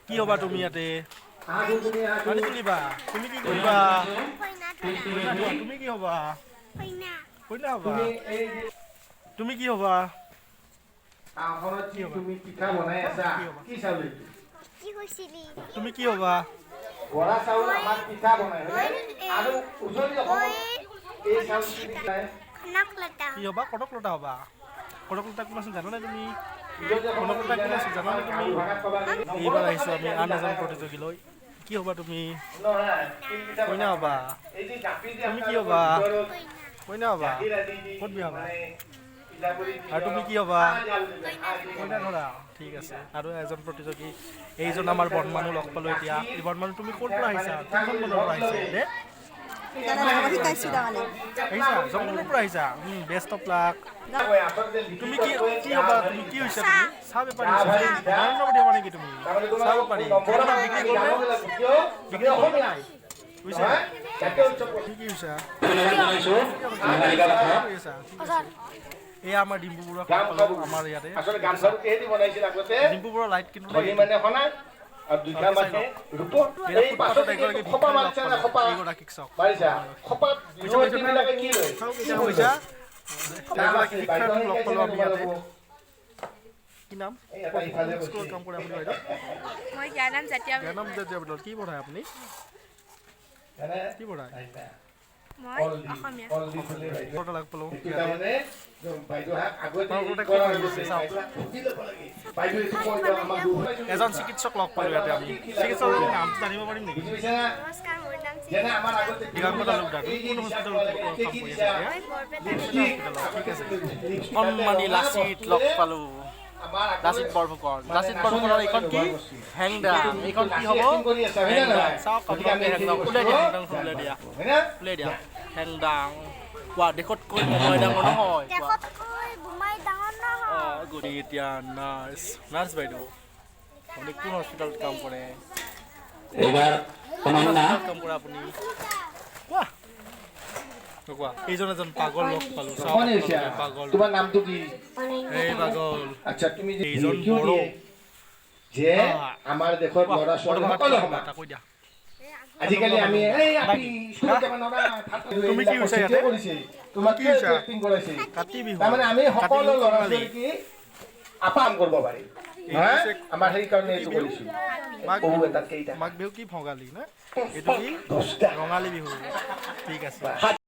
কি হবা তুমি ইয়াতে পানী তুলিবা তুমি কি কৰিবা তুমি কি হবা কইনা হবা তুমি কি হবা তুমি পিঠা বনাই আছা কি চাউল কি কৈছিলি তুমি কি হবা বৰা চাউল আমাৰ পিঠা বনাই আৰু উজলি অসমত এই চাউল নকলতা কি হবা কটক লতা হবা কটক লতা কোন আছে জানা নাই তুমি কটক লতা কোন আছে জানা নাই তুমি এইবাৰ আহিছো আমি আন এজন প্ৰতিযোগীলৈ কি হবা তুমি কইনা হবা তুমি কি হবা কইনা হবা ক'ত বিয়া হবা আৰু তুমি কি হবা কইনা ধৰা ঠিক আছে আৰু এজন প্ৰতিযোগী এইজন আমাৰ বৰ্ণমানুহ লগ পালো এতিয়া এই বৰ্ণমানুহ তুমি ক'ৰ পৰা আহিছা কোনখন মনৰ পৰা আহিছা দে আহিছা জংঘলৰ পৰা আহিছা বেষ্ট অফ লাক তুমি কি হবা তুমি কি হৈছা তুমি চাহ বেপাৰী নৰেন্দ্ৰ মোদী হবা নেকি তুমি চাহ বেপাৰী বিক্ৰী কৰিব নাই বুজিছা কি হৈছা এই আমাৰ ডিম্পুবোৰক আমাৰ ইয়াতে ডিম্পুবোৰৰ লাইট কিন্তু কি নাম স্কুলত কাম কৰে আপুনি বাইদেউ মই জ্ঞানম জাতীয় বিদ্যালয়ত কি পঢ়ায় আপুনি কি পঢ়ায় মই অসমীয়া লাগ পালো এজন চিকিৎসক লগ পালো ইয়াতে আমি চিকিৎসকৰ নামটো জানিব পাৰিম নেকি নমস্কাৰ মোৰ নাম দিগন্ত তালুকদাৰ তুমি কোন হস্পিটেলত কাম কৰি আছা ঠিক আছে কণমানি লাচিত লগ পালো লাচিত বৰফুকন লাচিত বৰফুকনৰ এইখন কি হেংদাং এইখন কি হ'ব চাওক আপোনালোকে হেংদাং খুলাই দিয়া খুলাই দিয়া হেংদাং কোৱা দেশতকৈ বোমাই ডাঙৰ নহয় দেশতকৈ বোমাই ডাঙৰ নহয় গতি এতিয়া নাৰ্ছ বাইদেউ আপুনি কোন হস্পিটেলত কাম কৰে এইবাৰ কাম কৰে আপুনি কোৱা এইজন এজন পাগল লগ পালো পাগল তোমাৰ নামটো কি এই পাগল আচ্ছা তুমি এইজন বড়ো যে আমাৰ দেশত ল'ৰা ছোৱালী সকলো সমান কৈ দিয়া আজিকালি আমি এই আপি স্কুলত যাব নৰা তুমি কি হৈছে ইয়াতে তোমাক কি এক্টিং কৰাইছে কাতি বিহু তাৰমানে আমি সকলো ল'ৰা ছোৱালী কি আপাম কৰিব পাৰি আমাৰ সেই কাৰণে এইটো কৰিছো মাঘ বিহু কি ভঙালী না এইটো কি ৰঙালী বিহু ঠিক আছে